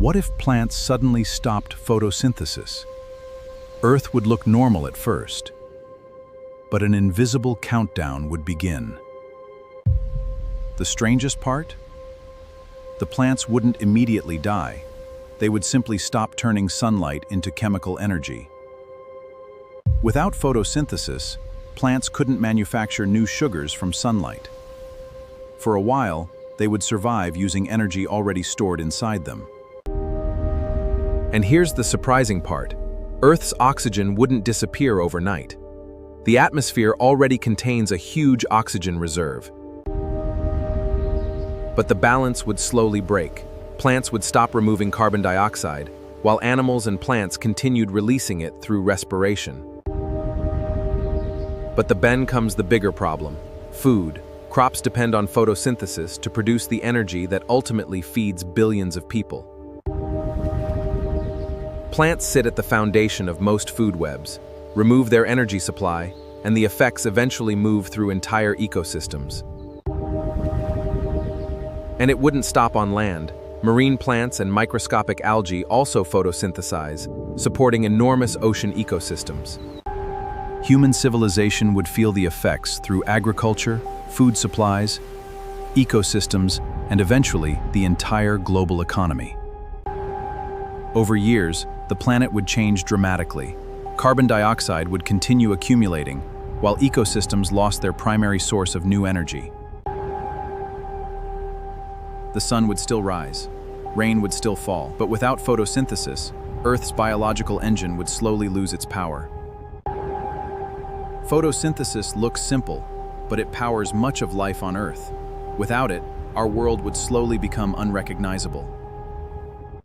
What if plants suddenly stopped photosynthesis? Earth would look normal at first, but an invisible countdown would begin. The strangest part? The plants wouldn't immediately die. They would simply stop turning sunlight into chemical energy. Without photosynthesis, plants couldn't manufacture new sugars from sunlight. For a while, they would survive using energy already stored inside them. And here's the surprising part. Earth's oxygen wouldn't disappear overnight. The atmosphere already contains a huge oxygen reserve. But the balance would slowly break. Plants would stop removing carbon dioxide, while animals and plants continued releasing it through respiration. But then comes the bigger problem: food. Crops depend on photosynthesis to produce the energy that ultimately feeds billions of people. Plants sit at the foundation of most food webs, remove their energy supply, and the effects eventually move through entire ecosystems. And it wouldn't stop on land. Marine plants and microscopic algae also photosynthesize, supporting enormous ocean ecosystems. Human civilization would feel the effects through agriculture, food supplies, ecosystems, and eventually the entire global economy. Over years, the planet would change dramatically. Carbon dioxide would continue accumulating, while ecosystems lost their primary source of new energy. The sun would still rise, rain would still fall, but without photosynthesis, Earth's biological engine would slowly lose its power. Photosynthesis looks simple, but it powers much of life on Earth. Without it, our world would slowly become unrecognizable.